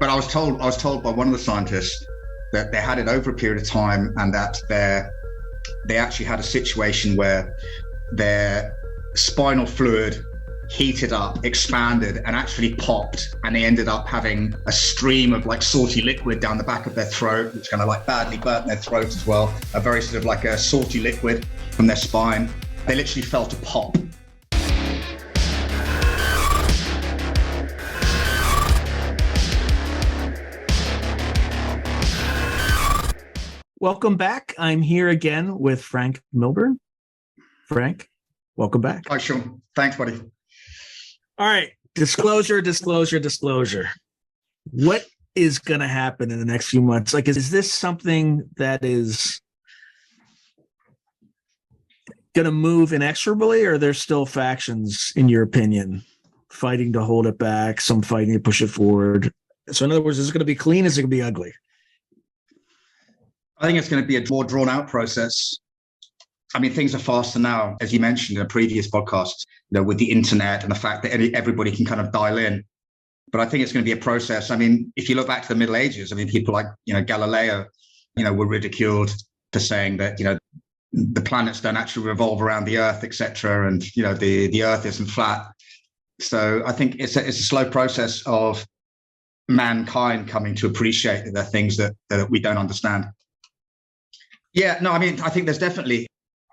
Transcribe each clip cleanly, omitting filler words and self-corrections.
But I was told by one of the scientists that they had it over a period of time, and that they actually had a situation where their spinal fluid heated up, expanded, and actually popped, and they ended up having a stream of like salty liquid down the back of their throat, which kind of like badly burnt their throat as well. A very sort of like a salty liquid from their spine. They literally felt a pop. Welcome back. I'm here again with Franc Milburn. Franc, welcome back. Hi, Sean. Thanks, buddy. All right. Disclosure. What is going to happen in the next few months? Like, is this something that is going to move inexorably, or are there still factions, in your opinion, fighting to hold it back, some fighting to push it forward? So in other words, is it going to be clean? Is it going to be ugly? I think it's going to be a more drawn out process. I mean, things are faster now, as you mentioned in a previous podcast, with the internet and the fact that everybody can kind of dial in. But I think it's going to be a process. I mean, if you look back to the Middle Ages, I mean, people like, Galileo, were ridiculed for saying that, the planets don't actually revolve around the Earth, etc. And, the Earth isn't flat. So I think it's a slow process of mankind coming to appreciate that there are things that we don't understand. Yeah, no, I mean, I think there's definitely,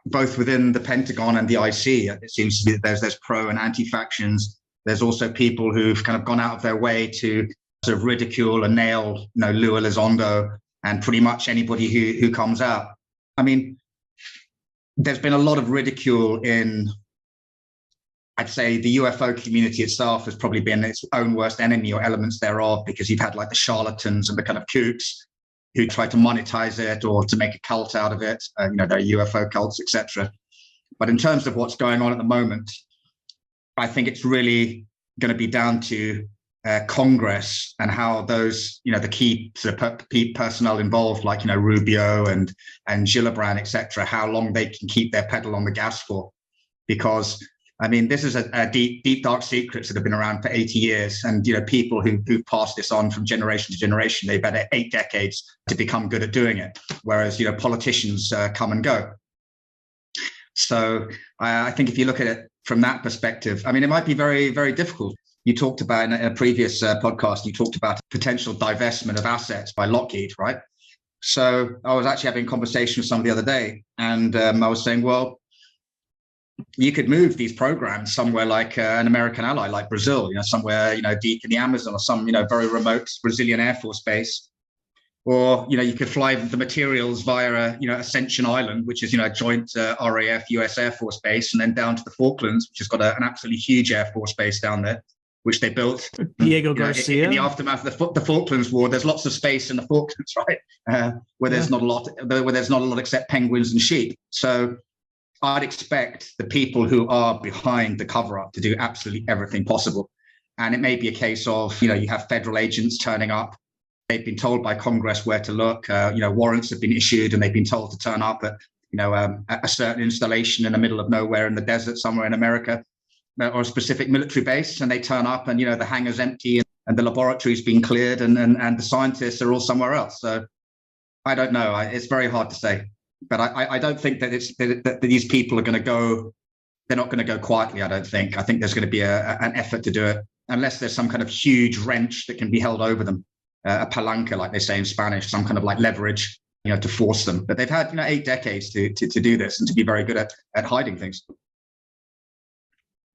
both within the Pentagon and the IC, it seems to be that there's pro and anti-factions. There's also people who've kind of gone out of their way to sort of ridicule and nail, Lua Elizondo and pretty much anybody who comes out. I mean, there's been a lot of ridicule in, I'd say the UFO community itself has probably been its own worst enemy, or elements thereof, because you've had like the charlatans and the kind of kooks who try to monetize it or to make a cult out of it, there are UFO cults, etc. But in terms of what's going on at the moment, I think it's really going to be down to Congress and how those, the key sort of personnel involved, like, Rubio and Gillibrand, etc., how long they can keep their pedal on the gas for. Because, I mean, this is a deep, dark secrets that have been around for 80 years. And, people who've passed this on from generation to generation, they've had 8 decades to become good at doing it. Whereas, politicians come and go. So I think if you look at it from that perspective, I mean, it might be very, very difficult. You talked about in a previous podcast, you talked about potential divestment of assets by Lockheed, right? So I was actually having a conversation with somebody the other day, and I was saying, well, you could move these programs somewhere like an American ally, like Brazil, somewhere, deep in the Amazon, or some, very remote Brazilian Air Force base. Or, you could fly the materials via, Ascension Island, which is, a joint RAF US Air Force base, and then down to the Falklands, which has got an absolutely huge Air Force base down there, which they built. Diego Garcia. In the aftermath of the Falklands War, there's lots of space in the Falklands, right? Where there's not a lot except penguins and sheep. So I'd expect the people who are behind the cover-up to do absolutely everything possible. And it may be a case of, you have federal agents turning up. They've been told by Congress where to look. Warrants have been issued, and they've been told to turn up at, a certain installation in the middle of nowhere in the desert somewhere in America, or a specific military base. And they turn up, and, the hangar's empty, and the laboratory's been cleared, and the scientists are all somewhere else. So I don't know. It's very hard to say. But I don't think that that these people are going to go. They're not going to go quietly. I don't think. I think there's going to be an effort to do it, unless there's some kind of huge wrench that can be held over them, a palanca, like they say in Spanish, some kind of like leverage, to force them. But they've had 8 decades to do this and to be very good at hiding things.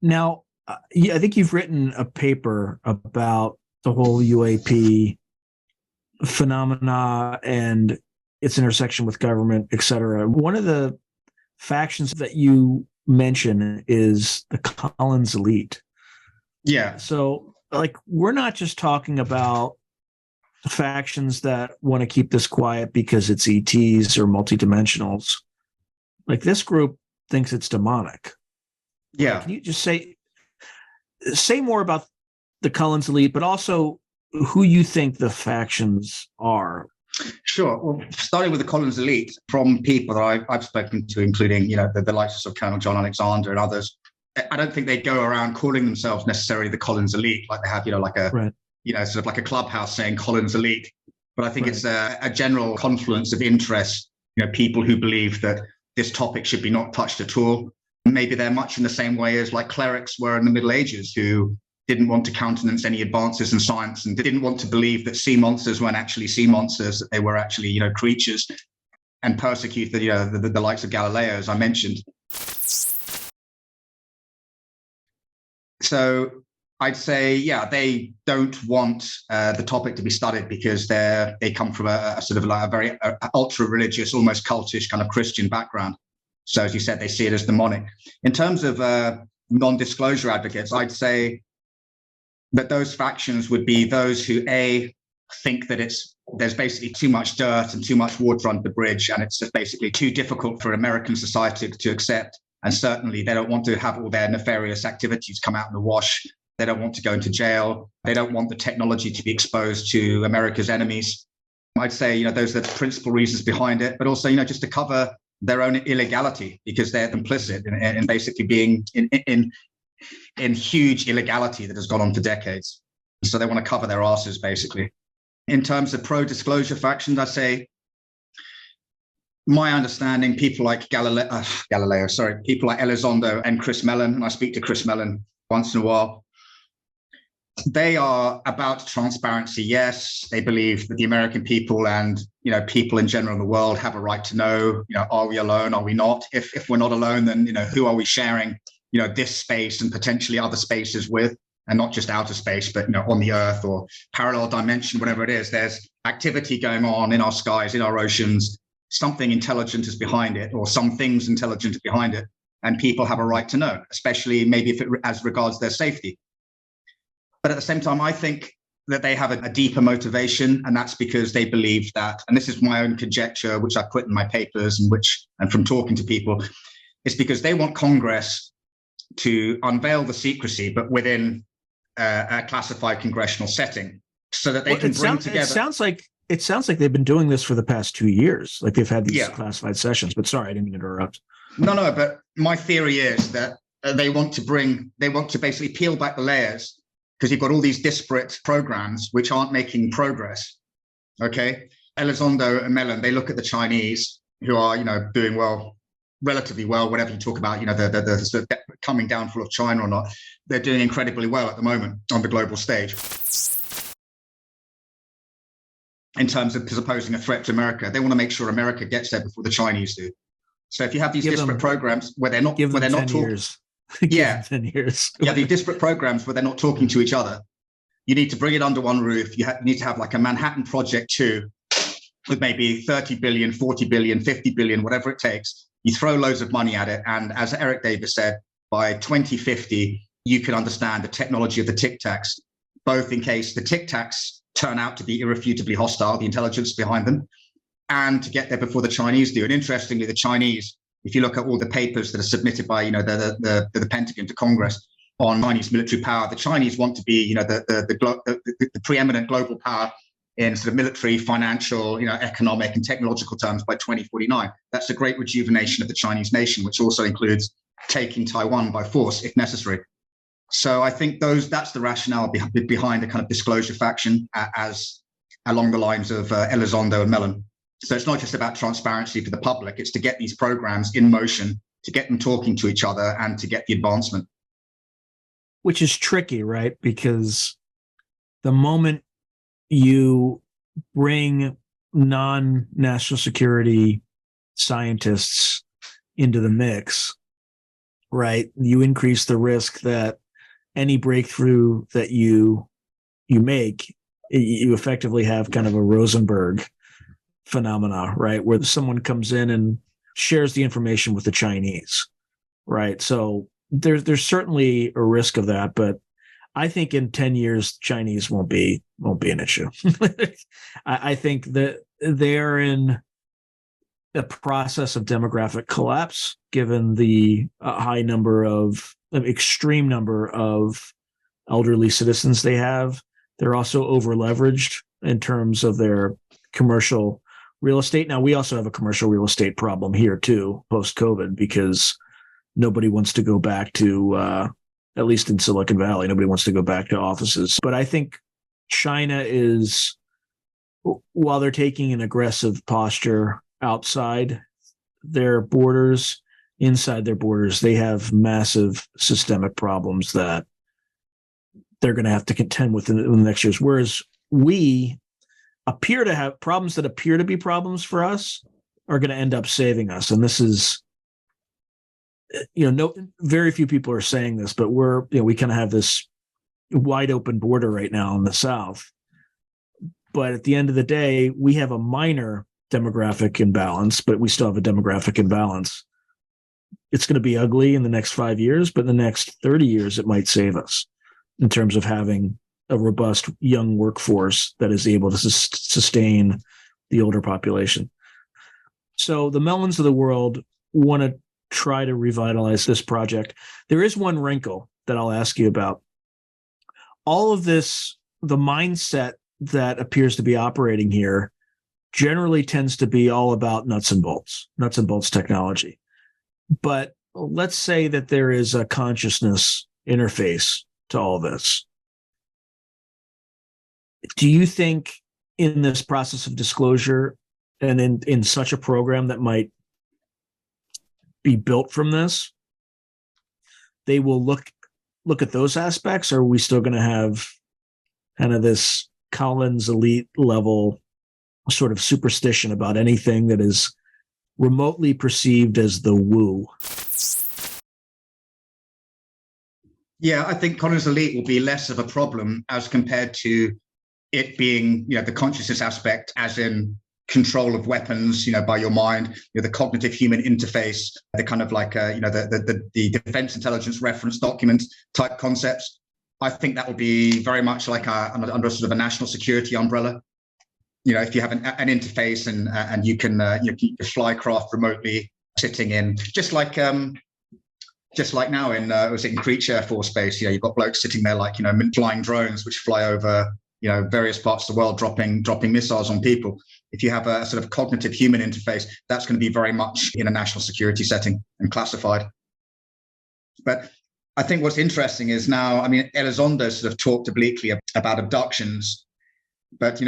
Now, I think you've written a paper about the whole UAP phenomena and its intersection with government, et cetera. One of the factions that you mention is the Collins elite. Yeah. So, like, we're not just talking about factions that want to keep this quiet because it's ETs or multidimensionals. Like, this group thinks it's demonic. Yeah. Can you just say more about the Collins elite, but also who you think the factions are? Sure. Well, starting with the Collins elite, from people that I've spoken to, including, the likes of Colonel John Alexander and others, I don't think they go around calling themselves necessarily the Collins elite, like they have, like a, right. sort of like a clubhouse saying Collins elite. But I think it's a general confluence of interests, people who believe that this topic should be not touched at all. Maybe they're much in the same way as like clerics were in the Middle Ages, who didn't want to countenance any advances in science and didn't want to believe that sea monsters weren't actually sea monsters, that they were actually, creatures, and persecute the likes of Galileo, as I mentioned. So I'd say, they don't want the topic to be studied because they come from a sort of like a very ultra-religious, almost cultish kind of Christian background. So as you said, they see it as demonic. In terms of non-disclosure advocates, I'd say that those factions would be those who, A, think that there's basically too much dirt and too much water under the bridge, and it's just basically too difficult for American society to accept. And certainly they don't want to have all their nefarious activities come out in the wash. They don't want to go into jail. They don't want the technology to be exposed to America's enemies. I'd say, those are the principal reasons behind it, but also, just to cover their own illegality, because they're complicit in basically being in huge illegality that has gone on for decades. So they want to cover their asses, basically. In terms of pro-disclosure factions, I say, my understanding, people like people like Elizondo and Chris Mellon, and I speak to Chris Mellon once in a while, they are about transparency. Yes, they believe that the American people and people in general in the world have a right to know. Are we alone? Are we not? If we're not alone, then who are we sharing this space and potentially other spaces with, and not just outer space, but on the Earth or parallel dimension, whatever it is. There's activity going on in our skies, in our oceans. Something intelligent is behind it, or some things intelligent are behind it, and people have a right to know, especially maybe if it as regards their safety. But at the same time, I think that they have a deeper motivation, and that's because they believe that, and this is my own conjecture, which I put in my papers and from talking to people, it's because they want Congress to unveil the secrecy, but within a classified congressional setting, so that they can bring together. It sounds like they've been doing this for the past 2 years. Like they've had these classified sessions. But sorry, I didn't mean to interrupt. No, but my theory is that they want to basically peel back the layers, because you've got all these disparate programs which aren't making progress. Okay, Elizondo and Mellon, they look at the Chinese, who are doing well, relatively well, whatever you talk about, the sort of coming downfall of China or not, they're doing incredibly well at the moment on the global stage in terms of posing a threat to America. They want to make sure America gets there before the Chinese do. So if you have these disparate programs where they're not talking, 10 years. These disparate programs where they're not talking to each other, you need to bring it under one roof. You need to have like a Manhattan Project 2 with maybe 30 billion, 40 billion, 50 billion, whatever it takes. You throw loads of money at it. And as Eric Davis said, by 2050, you can understand the technology of the Tic Tacs, both in case the Tic Tacs turn out to be irrefutably hostile, the intelligence behind them, and to get there before the Chinese do. And interestingly, the Chinese, if you look at all the papers that are submitted by the Pentagon to Congress on Chinese military power, the Chinese want to be the preeminent global power in sort of military, financial, economic and technological terms by 2049. That's a great rejuvenation of the Chinese nation, which also includes taking Taiwan by force if necessary. So I think that's the rationale behind the kind of disclosure faction, as along the lines of Elizondo and Mellon. So it's not just about transparency for the public, it's to get these programs in motion, to get them talking to each other and to get the advancement. Which is tricky, right? Because the moment you bring non-national security scientists into the mix, right, you increase the risk that any breakthrough that you make, you effectively have kind of a Rosenberg phenomena, right, where someone comes in and shares the information with the Chinese, right? So there's certainly a risk of that, but I think in 10 years, Chinese won't be an issue. I think that they're in a process of demographic collapse, given the extreme number of elderly citizens they have. They're also over leveraged in terms of their commercial real estate. Now, we also have a commercial real estate problem here too, post-COVID, because nobody wants to go back to, at least in Silicon Valley, nobody wants to go back to offices. But I think China is, while they're taking an aggressive posture outside their borders, inside their borders, they have massive systemic problems that they're going to have to contend with in the next years. Whereas we appear to have problems that appear to be problems for us are going to end up saving us. And this is, very few people are saying this, but we kind of have this wide open border right now in the South. But at the end of the day, we have a minor demographic imbalance, but we still have a demographic imbalance. It's going to be ugly in the next 5 years, but in the next 30 years, it might save us in terms of having a robust young workforce that is able to sustain the older population. So the Mellons of the world want to try to revitalize this project. There is one wrinkle that I'll ask you about. All of this, the mindset that appears to be operating here generally tends to be all about nuts and bolts technology. But let's say that there is a consciousness interface to all this. Do you think in this process of disclosure and in such a program that might be built from this, they will look at those aspects? Or are we still going to have kind of this Collins elite level sort of superstition about anything that is remotely perceived as the woo? Yeah, I think Collins elite will be less of a problem as compared to it being, the consciousness aspect, as in control of weapons, by your mind, the cognitive human interface, the kind of like, the defense intelligence reference document type concepts. I think that will be very much like under sort of a national security umbrella. If you have an interface and you can fly craft remotely sitting in, just like now in in Creech Air Force Base, you've got blokes sitting there like flying drones which fly over various parts of the world, dropping missiles on people. If you have a sort of cognitive human interface, that's going to be very much in a national security setting and classified. But I think what's interesting is now, Elizondo sort of talked obliquely about abductions, but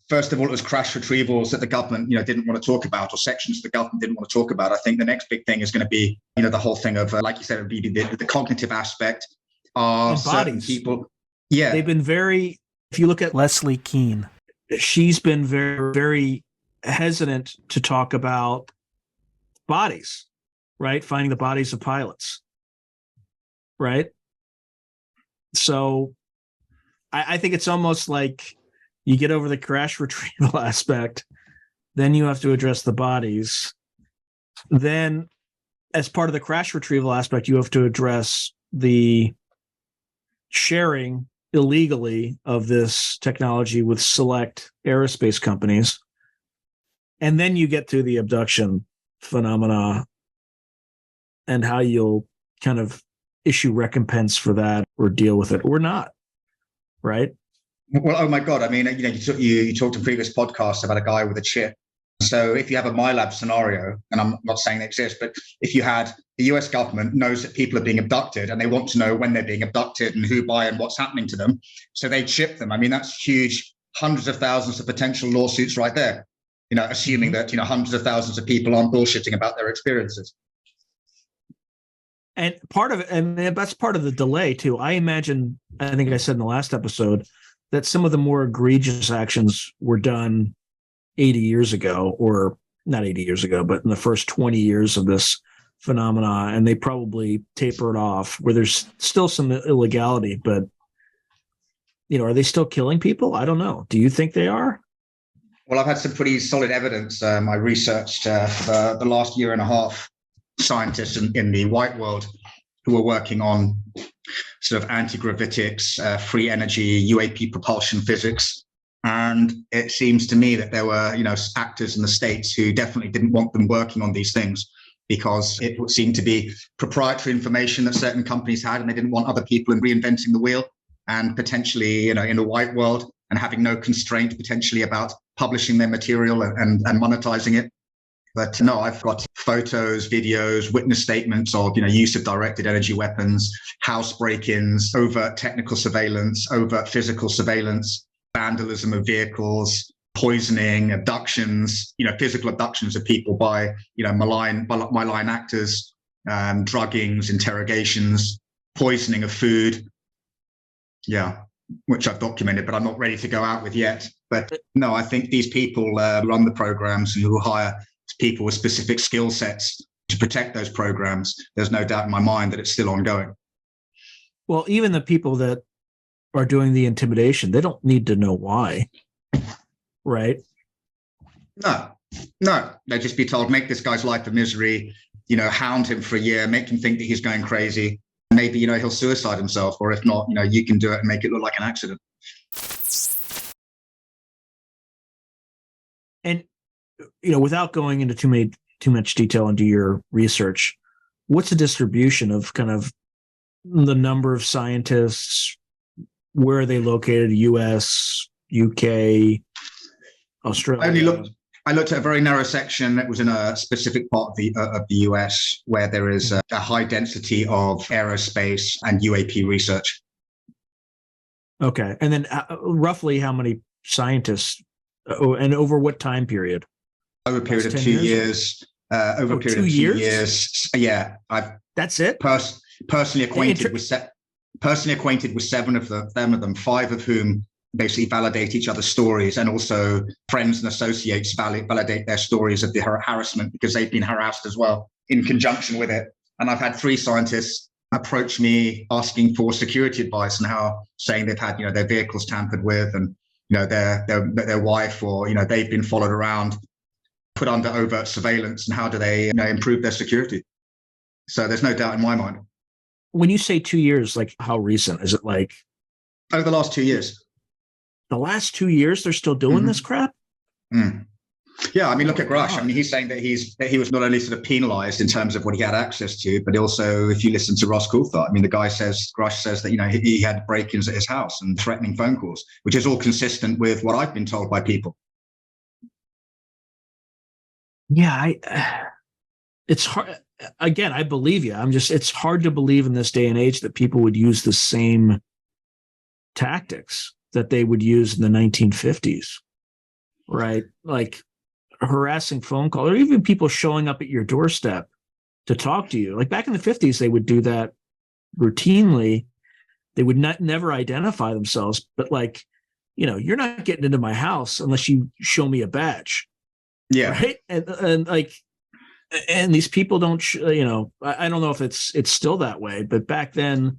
first of all, it was crash retrievals that the government didn't want to talk about, or sections of the government didn't want to talk about. I think the next big thing is going to be the whole thing of like you said, it would be the cognitive aspect. Are certain people? Yeah, they've been very. If you look at Leslie Keane, she's been very, very hesitant to talk about bodies, right? Finding the bodies of pilots, right? So I think it's almost like you get over the crash retrieval aspect, then you have to address the bodies. Then as part of the crash retrieval aspect, you have to address the sharing illegally of this technology with select aerospace companies. And then you get to the abduction phenomena and how you'll kind of issue recompense for that or deal with it or not, right? Well, oh my God. You talked in previous podcasts about a guy with a chip. So if you have a MyLab scenario, and I'm not saying it exists, but if you had the US government knows that people are being abducted and they want to know when they're being abducted and who by and what's happening to them, so they chip them. That's huge, hundreds of thousands of potential lawsuits right there, assuming that, hundreds of thousands of people aren't bullshitting about their experiences. And that's part of the delay too. I imagine, I think I said in the last episode, that some of the more egregious actions were done 80 years ago, or not 80 years ago, but in the first 20 years of this phenomena, and they probably tapered off where there's still some illegality, but are they still killing people? I don't know. Do you think they are? Well, I've had some pretty solid evidence. I researched for the last year and a half scientists in the white world who are working on sort of anti-gravitics, free energy, UAP propulsion physics. And it seems to me that there were, actors in the States who definitely didn't want them working on these things because it seemed to be proprietary information that certain companies had, and they didn't want other people reinventing the wheel and potentially, in the white world and having no constraint potentially about publishing their material and monetizing it. But no, I've got photos, videos, witness statements of, use of directed energy weapons, house break-ins, overt technical surveillance, overt physical surveillance. vandalism of vehicles, poisoning, abductions, physical abductions of people by, malign actors, druggings, interrogations, poisoning of food. Yeah, which I've documented, but I'm not ready to go out with yet. But no, I think these people run the programs and who hire people with specific skill sets to protect those programs. There's no doubt in my mind that it's still ongoing. Well, even the people that are doing the intimidation, they don't need to know why, right? No. They'll just be told, make this guy's life a misery, hound him for a year, make him think that he's going crazy. Maybe, he'll suicide himself, or if not, you can do it and make it look like an accident. And, without going into too much detail into your research, what's the distribution of kind of the number of scientists? Where are they located? US, UK, Australia? I looked at a very narrow section that was in a specific part of the US where there is a high density of aerospace and UAP research. Okay. And then roughly how many scientists and over what time period? Over a period of 2 years. Over a period of 2 years. Yeah. That's it? Personally acquainted with 7 of them, 5 of whom basically validate each other's stories, and also friends and associates validate their stories of the harassment because they've been harassed as well in conjunction with it. And I've had 3 scientists approach me asking for security advice and saying they've had their vehicles tampered with, and their wife or they've been followed around, put under overt surveillance, and how do they improve their security. So there's no doubt in my mind. When you say 2 years, like how recent is it? Like over the last 2 years. The last 2 years, they're still doing this crap? Mm. Yeah, I mean, look at Grush. I mean, he's saying that he was not only sort of penalized in terms of what he had access to, but also if you listen to Ross Coulthard, I mean, Grush says that, he had break-ins at his house and threatening phone calls, which is all consistent with what I've been told by people. Yeah, it's hard. Again, I believe you. It's hard to believe in this day and age that people would use the same tactics that they would use in the 1950s, right? Like harassing phone call, or even people showing up at your doorstep to talk to you. Like back in the 50s, they would do that routinely. They would never identify themselves, but like, you're not getting into my house unless you show me a badge. Yeah. Right. And these people don't, I don't know if it's still that way, but back then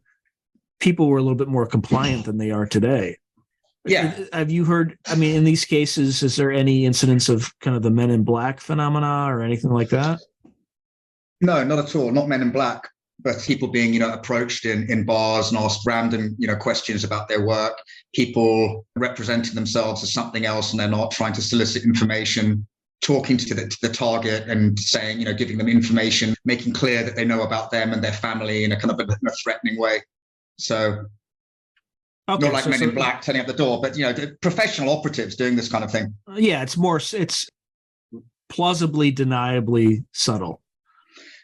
people were a little bit more compliant than they are today. Yeah. Have you heard, in these cases, is there any incidence of kind of the Men in Black phenomena or anything like that? No, not at all. Not Men in Black, but people being, approached in bars and asked random, questions about their work, people representing themselves as something else and they're not, trying to solicit information, talking to the target and saying, giving them information, making clear that they know about them and their family in a kind of a threatening way. So okay, not like Men in Black turning up the door, but, professional operatives doing this kind of thing. Yeah, it's plausibly, deniably subtle.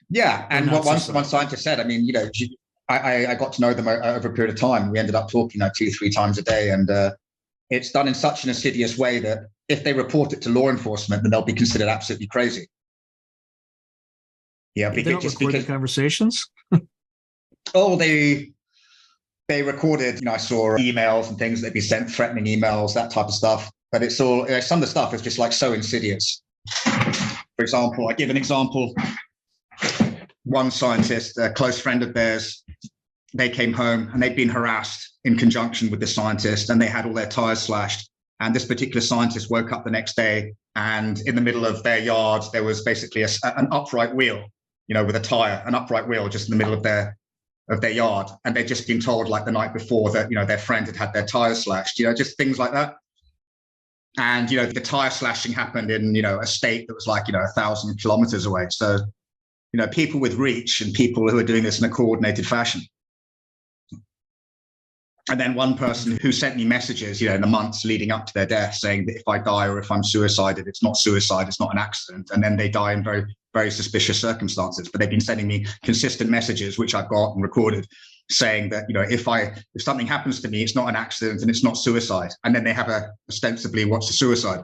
Yeah, and what one scientist said, I got to know them over a period of time. We ended up talking 2-3 times a day, and it's done in such an insidious way that if they report it to law enforcement, then they'll be considered absolutely crazy. Yeah, they don't record the conversations. They recorded. I saw emails and things that be sent, threatening emails, that type of stuff. But it's all some of the stuff is just like so insidious. For example, I give an example. One scientist, a close friend of theirs, they came home and they'd been harassed in conjunction with the scientist, and they had all their tires slashed. And this particular scientist woke up the next day, and in the middle of their yard, there was basically an upright wheel, with a tire, an upright wheel just in the middle of their yard. And they'd just been told like the night before that, their friend had their tires slashed, just things like that. And, the tire slashing happened in, a state that was like, 1,000 kilometers away. So, people with reach and people who are doing this in a coordinated fashion. And then one person who sent me messages, in the months leading up to their death, saying that if I die or if I'm suicided, it's not suicide, it's not an accident. And then they die in very, very suspicious circumstances. But they've been sending me consistent messages, which I've got and recorded, saying that, if something happens to me, it's not an accident and it's not suicide. And then they have ostensibly what's a suicide.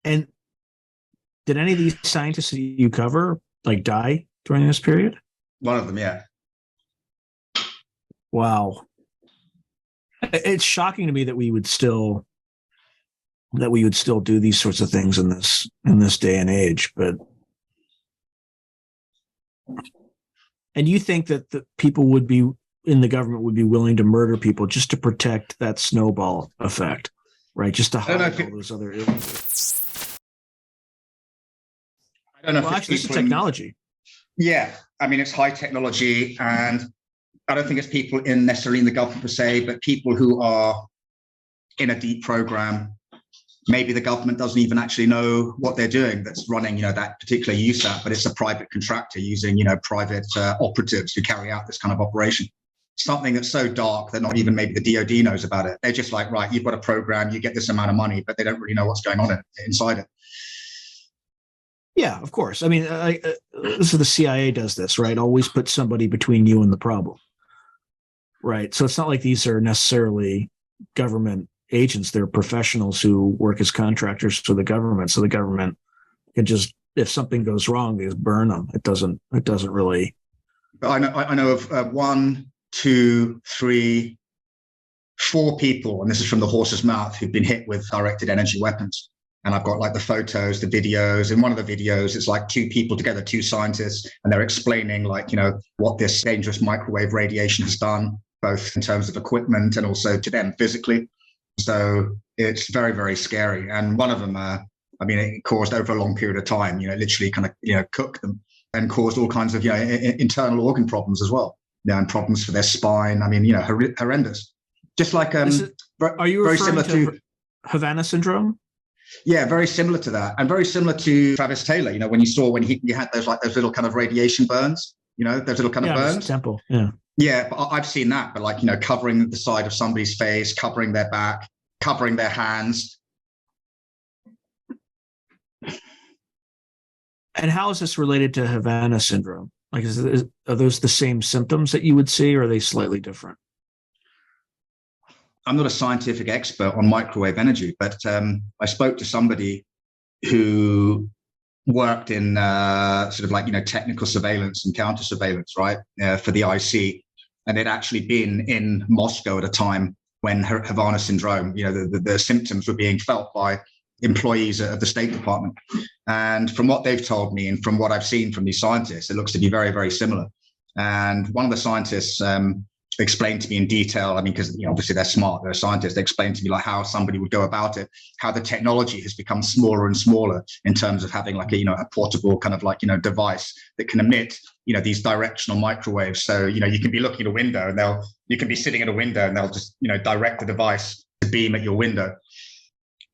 And did any of these scientists that you cover die during this period? One of them, yeah. Wow. It's shocking to me that we would still do these sorts of things in this day and age. But and you think that the people would be in the government would be willing to murder people just to protect that snowball effect, right? Just to hide all those other illnesses. I don't know. Well, actually, this is technology. Yeah, I mean, it's high technology, and I don't think it's people necessarily in the government per se, but people who are in a deep program. Maybe the government doesn't even actually know what they're doing that's running, that particular USAP, but it's a private contractor using, private operatives to carry out this kind of operation. Something that's so dark that not even maybe the DOD knows about it. They're just like, right, you've got a program, you get this amount of money, but they don't really know what's going on inside it. Yeah, of course. I mean, this is the CIA does this, right? Always put somebody between you and the problem, right? So it's not like these are necessarily government agents. They're professionals who work as contractors for the government. So the government can just, if something goes wrong, they just burn them. It doesn't really. But I know of 1, 2, 3, 4 people, and this is from the horse's mouth, who've been hit with directed energy weapons. And I've got the photos, the videos. In one of the videos, it's 2 people together, 2 scientists, and they're explaining what this dangerous microwave radiation has done, both in terms of equipment and also to them physically. So it's very, very scary. And one of them, it caused over a long period of time, literally kind of, cooked them and caused all kinds of, internal organ problems as well, and problems for their spine. I mean, horrendous. Just like, are you very referring similar to Havana syndrome? Yeah, very similar to that, and very similar to Travis Taylor. When he had those little kind of radiation burns, those little kind of burns. Temple, yeah. Yeah, but I've seen that, but covering the side of somebody's face, covering their back, covering their hands. And how is this related to Havana syndrome? Are those the same symptoms that you would see, or are they slightly different? I'm not a scientific expert on microwave energy, but I spoke to somebody who worked in technical surveillance and counter surveillance, right, for the IC, and they'd actually been in Moscow at a time when Havana syndrome, the symptoms were being felt by employees of the State Department. And from what they've told me and from what I've seen from these scientists, it looks to be very, very similar. And one of the scientists explained to me in detail, because obviously they're smart, they're scientists, they explained to me how somebody would go about it, how the technology has become smaller and smaller in terms of having a portable kind of device that can emit these directional microwaves. So you can be looking at a window and you can be sitting at a window and they'll just direct the device to beam at your window.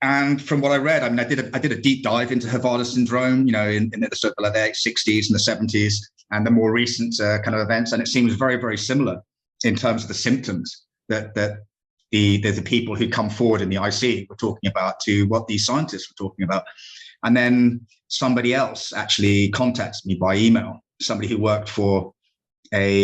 And from what I read, I did a deep dive into Havana syndrome, in the sort of the 60s and the 70s and the more recent kind of events, and it seems very, very similar in terms of the symptoms that the people who come forward in the IC were talking about to what these scientists were talking about. And then somebody else actually contacted me by email, somebody who worked for a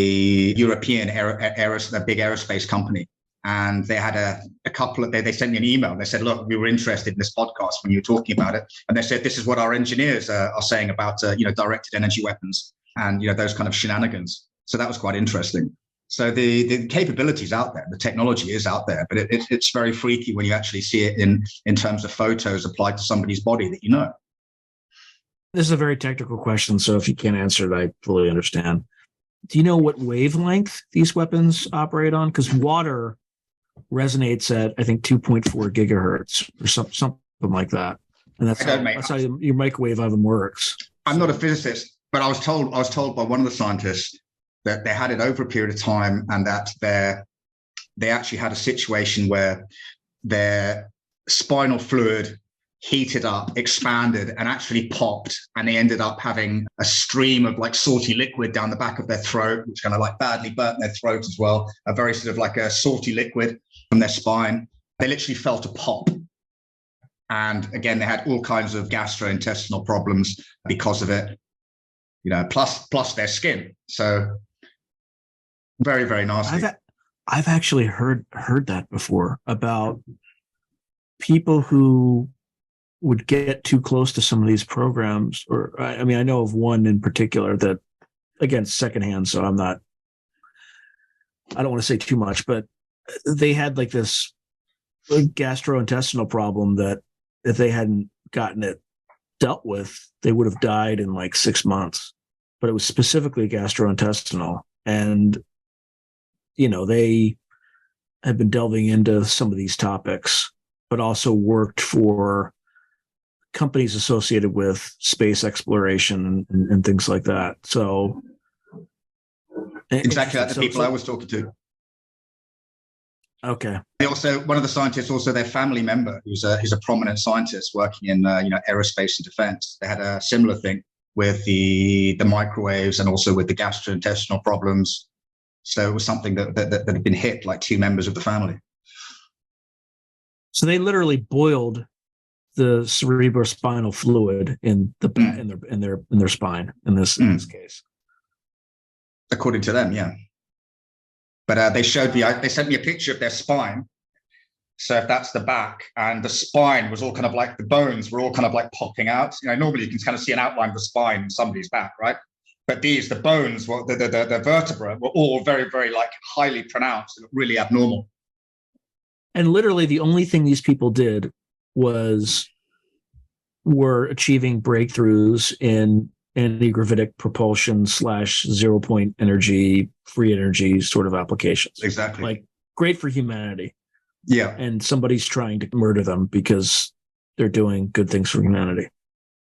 European a big aerospace company. And they had a couple of, they sent me an email and they said, look, we were interested in this podcast when you were talking about it. And they said, this is what our engineers are saying about, directed energy weapons and, those kind of shenanigans. So that was quite interesting. So the capability is out there, the technology is out there, but it's very freaky when you actually see it in terms of photos applied to somebody's body that you know. This is a very technical question, so if you can't answer it, I fully understand. Do you know what wavelength these weapons operate on? Because water resonates at, I think, 2.4 gigahertz or something like that. And that's how your microwave oven works. I'm not a physicist, but I was told by one of the scientists that they had it over a period of time and that they actually had a situation where their spinal fluid heated up, expanded, and actually popped, and they ended up having a stream of salty liquid down the back of their throat, which kind of badly burnt their throat as well, a very sort of a salty liquid from their spine. They literally felt a pop. And again, they had all kinds of gastrointestinal problems because of it, plus their skin. So Very, very nasty. I've actually heard that before about people who would get too close to some of these programs. Or I mean, I know of one in particular that, again, secondhand, so I don't want to say too much, but they had like this gastrointestinal problem that if they hadn't gotten it dealt with, they would have died in like 6 months. But it was specifically gastrointestinal. And, they had been delving into some of these topics, but also worked for companies associated with space exploration and things like that. So exactly like the people I was talking to. Okay. They also, one of the scientists, also their family member, who's a prominent scientist working in aerospace and defense. They had a similar thing with the microwaves and also with the gastrointestinal problems. So it was something that had been hit like two members of the family. So they literally boiled the cerebrospinal fluid in the in their spine in this case. According to them, yeah. But they sent me a picture of their spine. So if that's the back, and the spine was all kind of like, the bones were all kind of like popping out. Normally you can kind of see an outline of the spine in somebody's back, right? But the bones, the vertebrae were all very, very like highly pronounced and really abnormal. And literally the only thing these people did were achieving breakthroughs in anti-gravitic propulsion / 0 point energy, free energy sort of applications. Exactly. Like, great for humanity. Yeah. And somebody's trying to murder them because they're doing good things for humanity.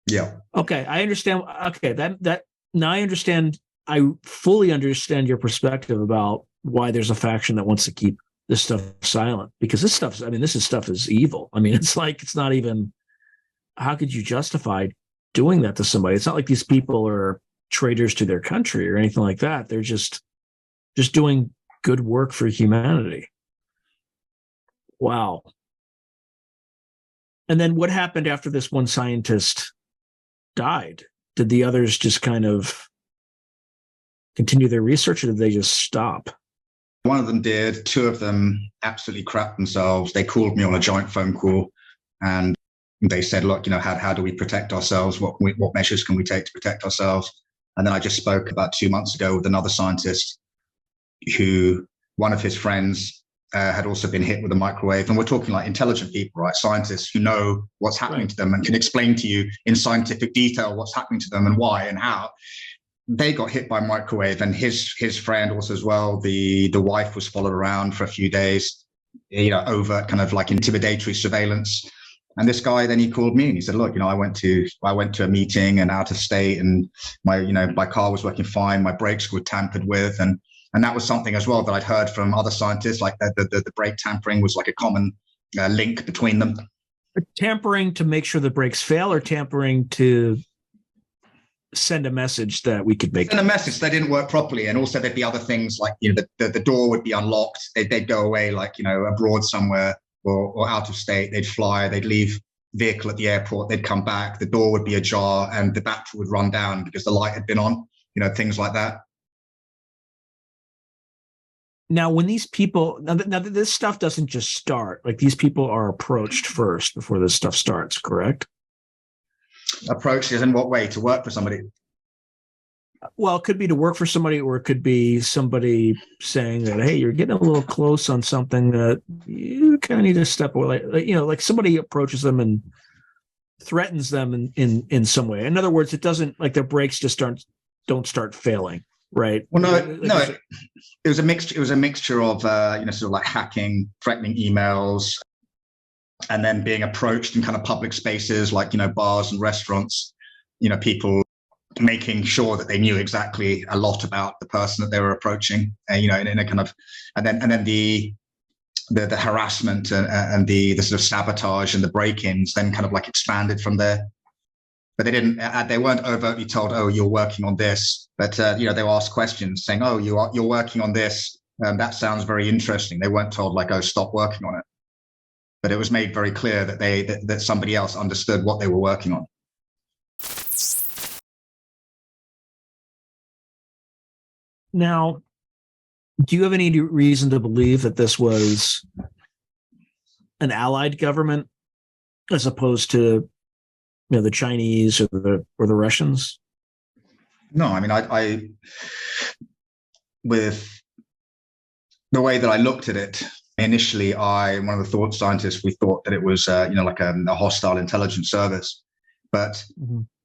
Yeah. Okay, I understand. Okay, that now I understand. I fully understand your perspective about why there's a faction that wants to keep this stuff silent, because this stuff is evil. I mean, it's not even, how could you justify doing that to somebody? It's not like these people are traitors to their country or anything like that. They're just doing good work for humanity. Wow. And then what happened after this one scientist died? Did the others just kind of continue their research, or did they just stop? One of them did. Two of them absolutely crapped themselves. They called me on a joint phone call and they said, look, how do we protect ourselves? What measures can we take to protect ourselves? And then I just spoke about 2 months ago with another scientist who, one of his friends had also been hit with a microwave. And we're talking like intelligent people, right? Scientists who know what's happening to them and can explain to you in scientific detail what's happening to them and why and how. They got hit by a microwave, and his friend also as well. The wife was followed around for a few days, over kind of like intimidatory surveillance. And this guy, then he called me and he said, look, I went to a meeting and out of state, and my car was working fine. My brakes were tampered with. And that was something as well that I'd heard from other scientists, like the brake tampering was like a common link between them. Tampering to make sure the brakes fail, or tampering to send a message that we could make? Send a message they didn't work properly. And also there'd be other things like, the door would be unlocked. They'd go away, like, abroad somewhere or out of state. They'd fly, they'd leave vehicle at the airport, they'd come back, the door would be ajar and the battery would run down because the light had been on, things like that. Now, when these people, now this stuff doesn't just start, like these people are approached first before this stuff starts, correct? Approached is in what way? To work for somebody? Well, it could be to work for somebody, or it could be somebody saying that, hey, you're getting a little close on something that you kind of need to step away. Like somebody approaches them and threatens them in some way. In other words, it doesn't, like, their brakes just don't start failing, right? Well, no, it was a mixture. It was a mixture of sort of like hacking, threatening emails, and then being approached in kind of public spaces like bars and restaurants. People making sure that they knew exactly a lot about the person that they were approaching, in a kind of, and then the harassment and the sort of sabotage and the break-ins then kind of like expanded from there. But they weren't overtly told, oh, you're working on this, but they were asked questions saying, oh, you're working on this, that sounds very interesting. They weren't told like, oh, stop working on it. But it was made very clear that that somebody else understood what they were working on. Now, Do you have any reason to believe that this was an allied government as opposed to the Chinese or the Russians? No, I mean, I with the way that I looked at it initially, one of the thought scientists, we thought that it was like a hostile intelligence service, but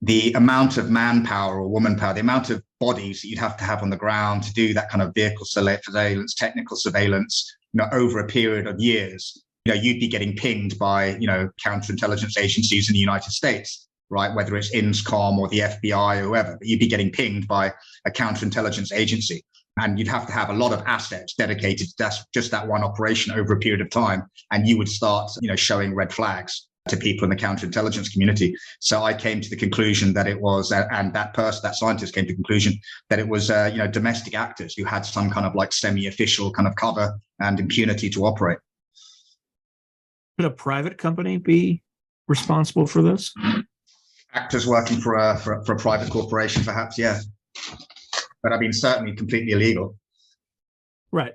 the amount of manpower or woman power, the amount of bodies that you'd have to have on the ground to do that kind of vehicle surveillance, technical surveillance, over a period of years, you'd be getting pinged by counterintelligence agencies in the United States, right? Whether it's INSCOM or the FBI or whoever, but you'd be getting pinged by a counterintelligence agency. And you'd have to have a lot of assets dedicated to just that one operation over a period of time. And you would start, showing red flags to people in the counterintelligence community. So I came to the conclusion that it was, and that scientist came to the conclusion that it was, domestic actors who had some kind of like semi-official kind of cover and impunity to operate. Could a private company be responsible for this? Actors working for a private corporation, perhaps, yeah. But I mean, certainly completely illegal. Right.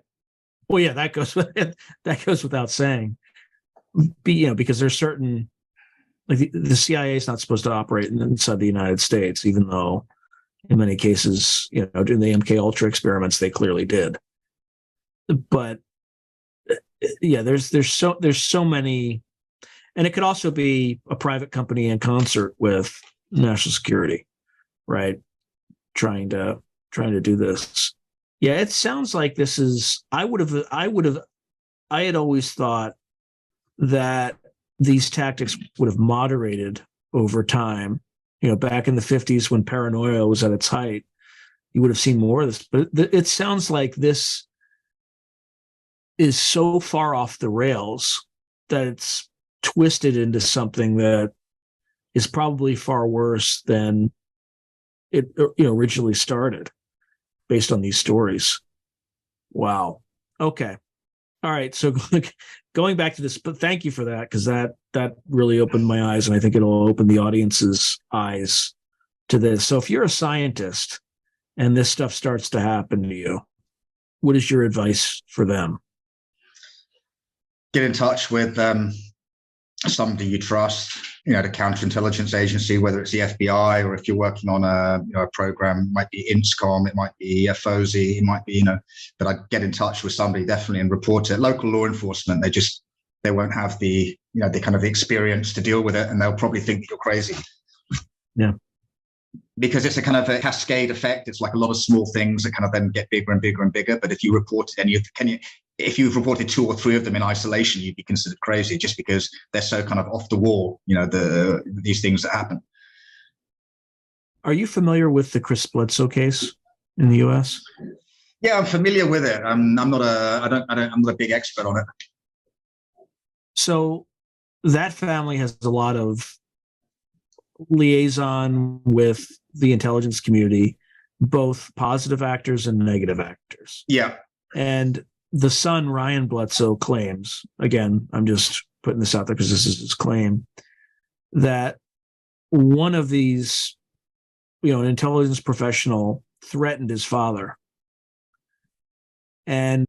Well, yeah, that goes without saying. Because there's certain, like the CIA is not supposed to operate inside the United States, even though in many cases, during the MK Ultra experiments, they clearly did. But yeah, there's so many, and it could also be a private company in concert with national security, right? Trying to do this. Yeah, it sounds like this is. I had always thought that these tactics would have moderated over time. Back in the 50s when paranoia was at its height, you would have seen more of this. But it sounds like this is so far off the rails that it's twisted into something that is probably far worse than it originally started, based on these stories. Wow. Okay. All right. So going back to this, but thank you for that, because that really opened my eyes, and I think it'll open the audience's eyes to this. So if you're a scientist and this stuff starts to happen to you, what is your advice for them? Get in touch with somebody you trust, the counterintelligence agency, whether it's the FBI or if you're working on a program, it might be INSCOM, it might be FOSI, it might be, but I'd get in touch with somebody definitely and report it. Local law enforcement, they won't have the kind of experience to deal with it, and they'll probably think that you're crazy. Yeah. Because it's a kind of a cascade effect. It's like a lot of small things that kind of then get bigger and bigger and bigger. But if you reported if you've reported 2 or 3 of them in isolation, you'd be considered crazy just because they're so kind of off the wall, these things that happen. Are you familiar with the Chris Bledsoe case in the US? Yeah, I'm familiar with it. I'm not a big expert on it. So that family has a lot of liaison with the intelligence community, both positive actors and negative actors. Yeah. And the son, Ryan Bledsoe, claims, again, I'm just putting this out there because this is his claim, that one of these, an intelligence professional threatened his father. And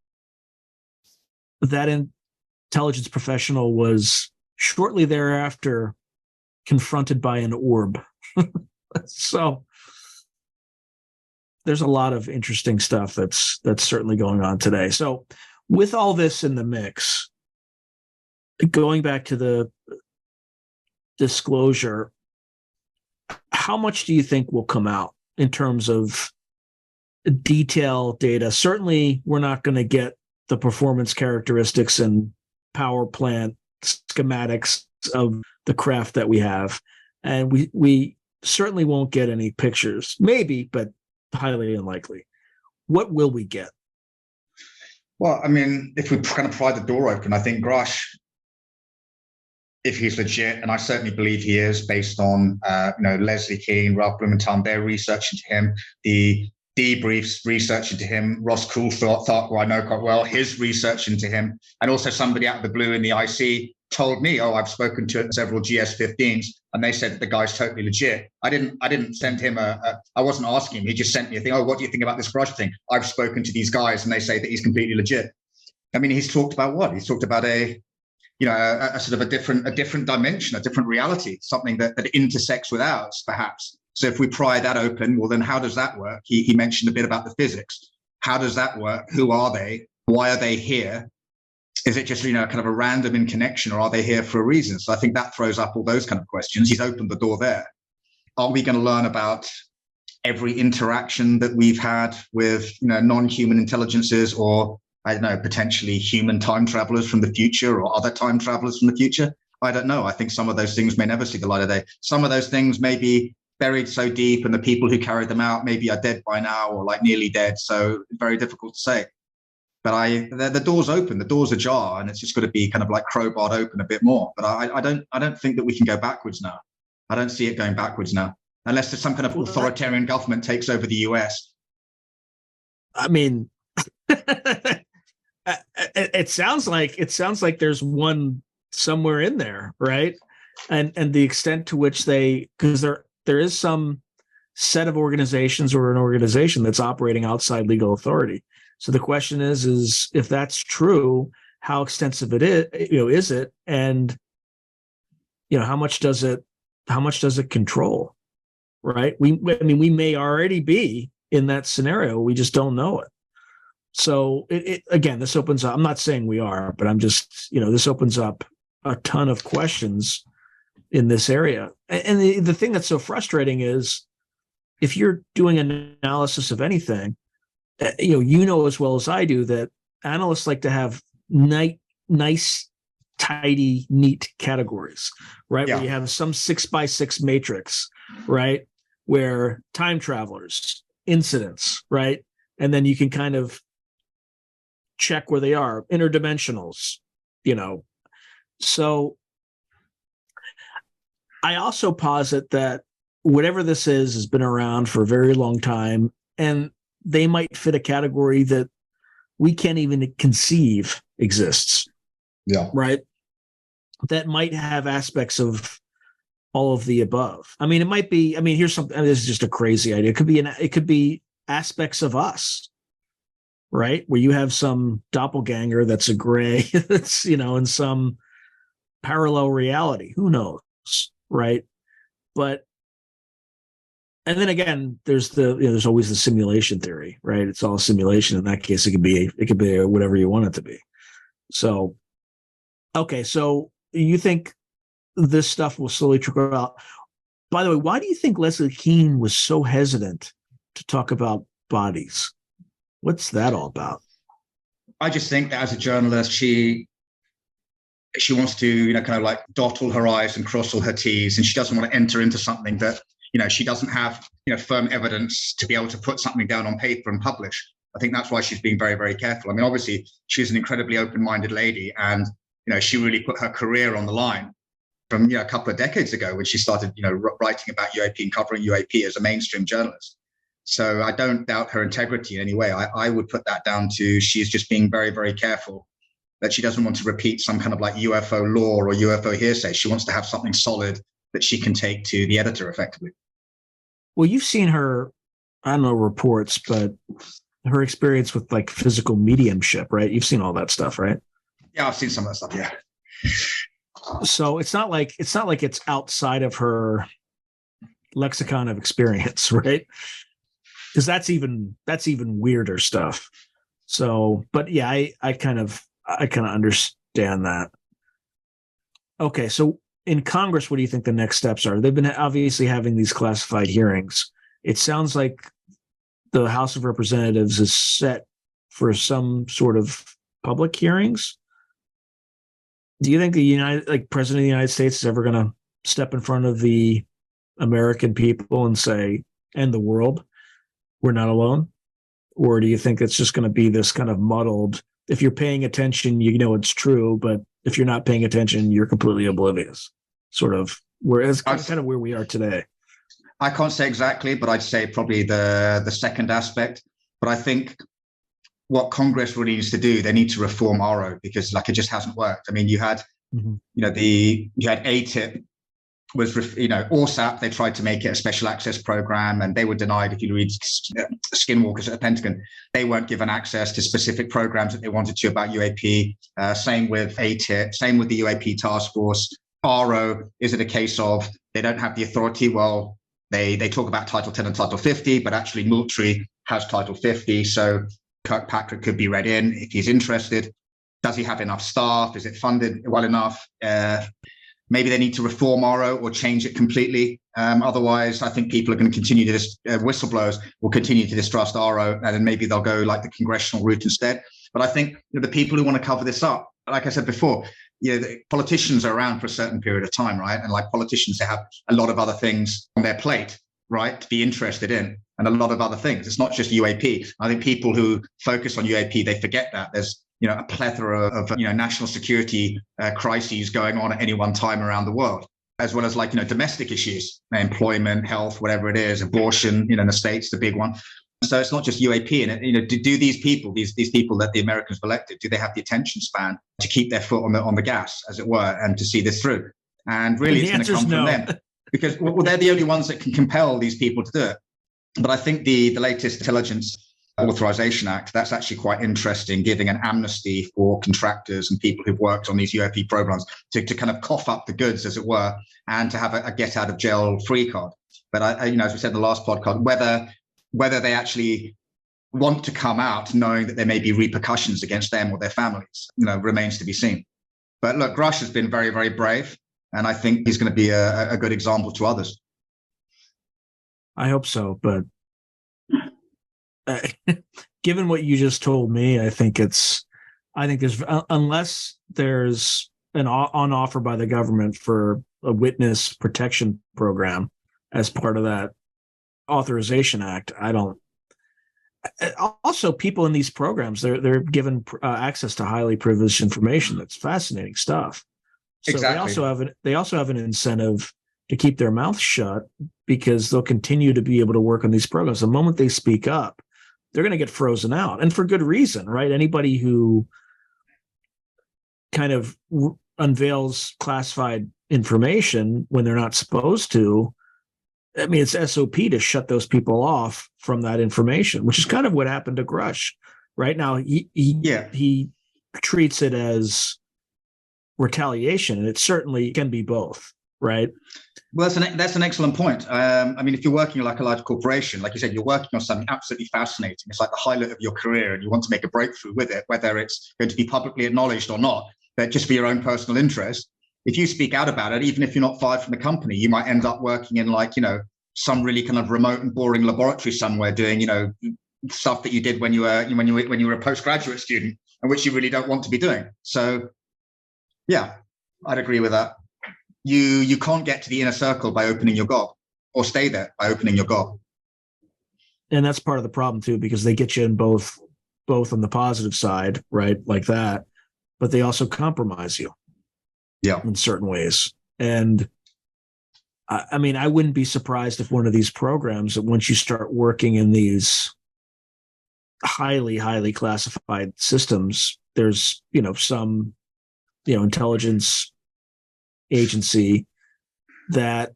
that intelligence professional was shortly thereafter confronted by an orb. So there's a lot of interesting stuff that's certainly going on today. So with all this in the mix, going back to the disclosure, how much do you think will come out in terms of detail data? Certainly, we're not going to get the performance characteristics and power plant schematics of the craft that we have. And we certainly won't get any pictures, maybe, but highly unlikely. What will we get? Well, I mean, if we kind of pry the door open, I think Grush, if he's legit, and I certainly believe he is, based on Leslie Keane, Ralph Blumenthal, their research into him, the debriefs research into him, Ross Coulthart, who I know quite well, his research into him, and also somebody out of the blue in the IC told me, oh, I've spoken to several GS-15s and they said that the guy's totally legit. I didn't send him I wasn't asking him. He just sent me a thing. Oh, what do you think about this brush thing? I've spoken to these guys and they say that he's completely legit. I mean, he's talked about what? He's talked about a sort of a different dimension, a different reality, something that intersects with ours, perhaps. So if we pry that open, well, then how does that work? He mentioned a bit about the physics. How does that work? Who are they? Why are they here? Is it just, kind of a random in connection, or are they here for a reason? So I think that throws up all those kind of questions. He's opened the door there. Are we going to learn about every interaction that we've had with, non-human intelligences, or, I don't know, potentially human time travelers from the future or other time travelers from the future? I don't know. I think some of those things may never see the light of day. Some of those things may be buried so deep, and the people who carried them out maybe are dead by now, or like nearly dead. So very difficult to say. But the door's open, the door's ajar, and it's just got to be kind of like crowbarred open a bit more. But I don't think that we can go backwards now. I don't see it going backwards now, unless there's some kind of authoritarian government takes over the US. I mean, it sounds like there's one somewhere in there, right? And the extent to which because there is some set of organizations or an organization that's operating outside legal authority. So the question is if that's true, how extensive it is it, and how much does it control, right? We may already be in that scenario, we just don't know it. So it again, this opens up. I'm not saying we are, but I'm just this opens up a ton of questions in this area. And the thing that's so frustrating is if you're doing an analysis of anything, as well as I do that analysts like to have nice, tidy, neat categories, right? Yeah. Where you have some 6x6 matrix, right? Where time travelers, incidents, right? And then you can kind of check where they are, interdimensionals, So I also posit that whatever this has been around for a very long time, and they might fit a category that we can't even conceive exists. Yeah. Right. That might have aspects of all of the above. I mean, it might be, here's something, this is just a crazy idea. It could be aspects of us, right? Where you have some doppelganger that's a gray, that's, in some parallel reality. Who knows, right? But, and then again, there's there's always the simulation theory, right? It's all simulation. In that case, it could be whatever you want it to be. So, okay. So you think this stuff will slowly trickle out? By the way, why do you think Leslie Keane was so hesitant to talk about bodies? What's that all about? I just think that as a journalist, she wants to, kind of like dot all her I's and cross all her T's, and she doesn't want to enter into something that, she doesn't have, firm evidence to be able to put something down on paper and publish. I think that's why she's being very, very careful. I mean, obviously, she's an incredibly open-minded lady, and, she really put her career on the line from, a couple of decades ago when she started, writing about UAP and covering UAP as a mainstream journalist. So I don't doubt her integrity in any way. I would put that down to she's just being very, very careful that she doesn't want to repeat some kind of like UFO lore or UFO hearsay. She wants to have something solid that she can take to the editor effectively. Well, you've seen her, I don't know, reports, but her experience with like physical mediumship, right? You've seen all that stuff, right? Yeah, I've seen some of that stuff, yeah. So it's not like it's outside of her lexicon of experience, right? Because that's even weirder stuff. So, but yeah, I kind of understand that. Okay, so in Congress, what do you think the next steps are? They've been obviously having these classified hearings. It sounds like the House of Representatives is set for some sort of public hearings. Do you think the President of the United States is ever going to step in front of the American people and say, and the world, we're not alone? Or do you think it's just going to be this kind of muddled, if you're paying attention, it's true, but if you're not paying attention, you're completely oblivious, sort of, whereas kind of where we are today? I can't say exactly, but I'd say probably the second aspect. But I think what Congress really needs to do, they need to reform RO, because it just hasn't worked. I mean, you had Mm-hmm. You had ATIP, was, ORSAP, they tried to make it a special access program, and they were denied. If you read Skinwalkers at the Pentagon, they weren't given access to specific programs that they wanted to about UAP. Same with ATIP, same with the UAP task force. RO, is it a case of they don't have the authority? Well, they talk about Title 10 and Title 50, but actually military has Title 50. So Kirkpatrick could be read in if he's interested. Does he have enough staff? Is it funded well enough? Maybe they need to reform RO or change it completely. Otherwise, I think people are going to continue to whistleblowers will continue to distrust RO, and then maybe they'll go like the congressional route instead. But I think the people who want to cover this up, like I said before, the politicians are around for a certain period of time, right? And like politicians, they have a lot of other things on their plate, right, to be interested in, and a lot of other things. It's not just UAP. I think people who focus on UAP, they forget that there's a plethora of national security crises going on at any one time around the world, as well as domestic issues, employment, health, whatever it is, abortion, in the States, the big one. So it's not just UAP. And do these people, these people that the Americans have elected, do they have the attention span to keep their foot on the gas, as it were, and to see this through? And really, it's going to come from them, because they're the only ones that can compel these people to do it. But I think the latest Intelligence Authorization Act, that's actually quite interesting, giving an amnesty for contractors and people who've worked on these UAP programs to kind of cough up the goods, as it were, and to have a get out of jail free card. But as we said in the last podcast, whether they actually want to come out knowing that there may be repercussions against them or their families, remains to be seen. But look, Grush has been very, very brave, and I think he's going to be a good example to others. I hope so, but given what you just told me, I think there's unless there's an on offer by the government for a witness protection program as part of that Authorization Act, I don't. Also, people in these programs, they're given access to highly privileged information. That's fascinating stuff. So exactly. They also have an incentive to keep their mouth shut, because they'll continue to be able to work on these programs. The moment they speak up, they're going to get frozen out, and for good reason, right? Anybody who kind of unveils classified information when they're not supposed to, I mean, it's SOP to shut those people off from that information, which is kind of what happened to Grush. Right now, he treats it as retaliation, and it certainly can be both, right? Well, that's an excellent point. I mean, if you're working like a large corporation, like you said, you're working on something absolutely fascinating. It's like the highlight of your career, and you want to make a breakthrough with it, whether it's going to be publicly acknowledged or not, but just for your own personal interest. If you speak out about it, even if you're not fired from the company, you might end up working in some really kind of remote and boring laboratory somewhere, doing stuff that you did when you were a postgraduate student, and which you really don't want to be doing. So, yeah, I'd agree with that. You can't get to the inner circle by opening your gob, or stay there by opening your gob. And that's part of the problem too, because they get you in both on the positive side, right, like that, but they also compromise you. Yeah, in certain ways. And I mean, I wouldn't be surprised if one of these programs, that once you start working in these highly, highly classified systems, there's, some, intelligence agency that,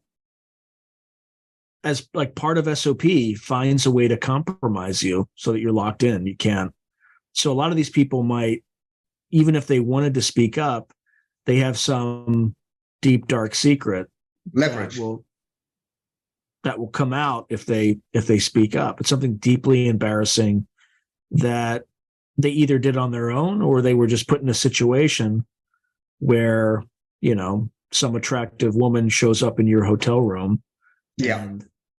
as like part of SOP, finds a way to compromise you so that you're locked in. You can't. So a lot of these people might, even if they wanted to speak up, they have some deep, dark secret leverage that will come out if they speak up. It's something deeply embarrassing that they either did on their own, or they were just put in a situation where, some attractive woman shows up in your hotel room. Yeah.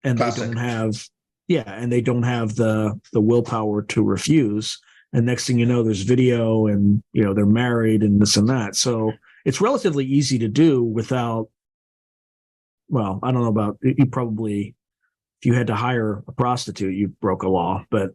And they don't have the willpower to refuse. And next thing you know, there's video, and, they're married and this and that. So it's relatively easy to do without, well, I don't know about, you probably, if you had to hire a prostitute, you broke a law, but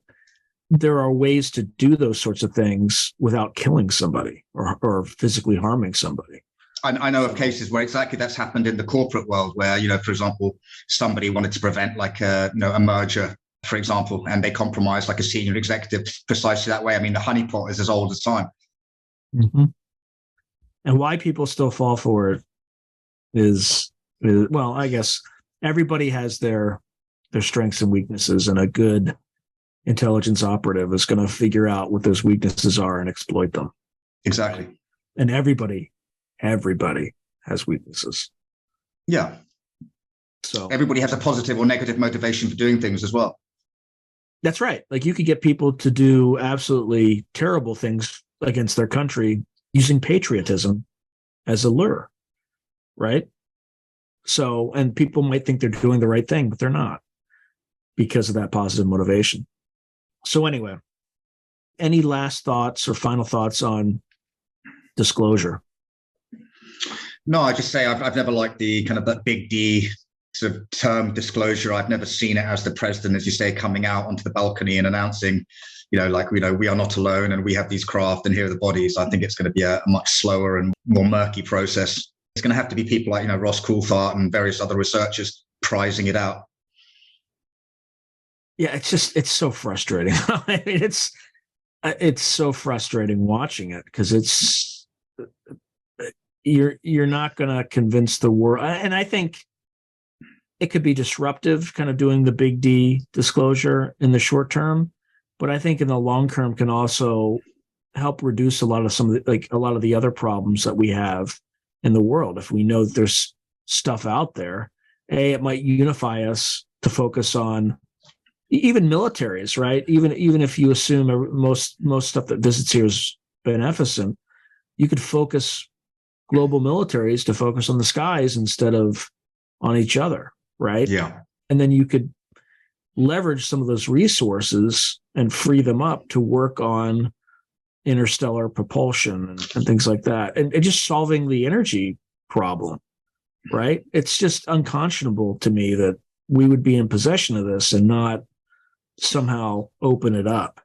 there are ways to do those sorts of things without killing somebody or physically harming somebody. I know of cases where exactly that's happened in the corporate world, where, for example, somebody wanted to prevent like a merger, for example, and they compromised like a senior executive precisely that way. I mean, the honeypot is as old as time. Mm-hmm. And why people still fall for it is well, I guess everybody has their strengths and weaknesses, and a good intelligence operative is going to figure out what those weaknesses are and exploit them. Exactly. And everybody has weaknesses. Yeah. So everybody has a positive or negative motivation for doing things as well. That's right. Like, you could get people to do absolutely terrible things against their country using patriotism as a lure, right? So, and people might think they're doing the right thing, but they're not, because of that positive motivation. So anyway, any last thoughts or final thoughts on disclosure? No, I just say I've never liked the kind of that big D sort of term disclosure. I've never seen it as the president, as you say, coming out onto the balcony and announcing, we are not alone and we have these craft and here are the bodies. I think it's going to be a much slower and more murky process. It's going to have to be people like, Ross Coulthart and various other researchers prizing it out. Yeah, it's so frustrating. I mean, it's so frustrating watching it, because you're not going to convince the world. And I think it could be disruptive, kind of doing the big D disclosure in the short term, but I think in the long term can also help reduce a lot of the other problems that we have in the world. If we know that there's stuff out there, it might unify us to focus on even militaries, right? Even if you assume most stuff that visits here is beneficent, you could focus global militaries to focus on the skies instead of on each other, right? Yeah. And then you could leverage some of those resources and free them up to work on interstellar propulsion and things like that, and just solving the energy problem, right? It's just unconscionable to me that we would be in possession of this and not somehow open it up.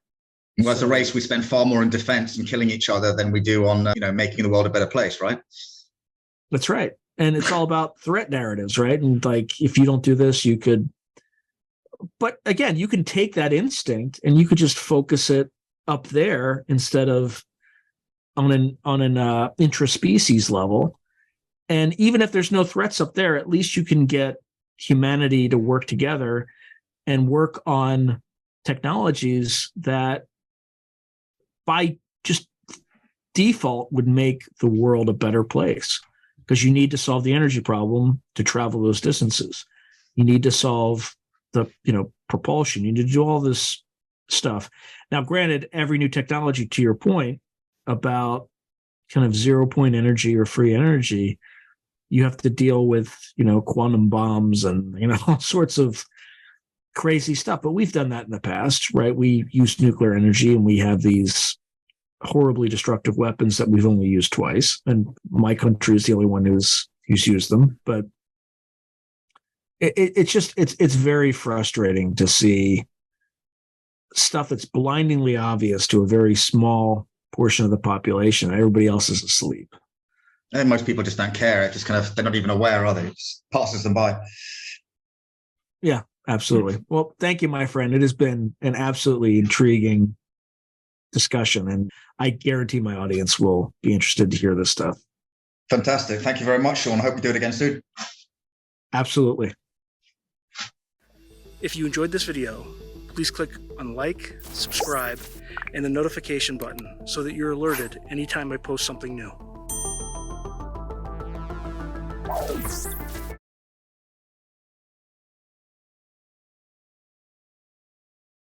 Well, as a race, we spend far more in defense and killing each other than we do on, making the world a better place, right? That's right. And it's all about threat narratives, right? And like, if you don't do this, you could, but again, you can take that instinct and you could just focus it up there instead of on an intraspecies level. And even if there's no threats up there, at least you can get humanity to work together and work on technologies that by just default would make the world a better place, because you need to solve the energy problem to travel those distances. You need to solve the, propulsion. You need to do all this stuff. Now, granted, every new technology, to your point about kind of 0 point energy or free energy, you have to deal with, quantum bombs and, all sorts of crazy stuff. But we've done that in the past, right? We used nuclear energy and we have these horribly destructive weapons that we've only used twice. And my country is the only one who's used them. But it's very frustrating to see stuff that's blindingly obvious to a very small portion of the population. Everybody else is asleep. And most people just don't care. It just they're not even aware, are they? It just passes them by. Yeah, absolutely. Well, thank you, my friend. It has been an absolutely intriguing discussion, and I guarantee my audience will be interested to hear this stuff. Fantastic. Thank you very much, Sean. I hope we do it again soon. Absolutely. If you enjoyed this video, please click on like, subscribe, and the notification button so that you're alerted anytime I post something new.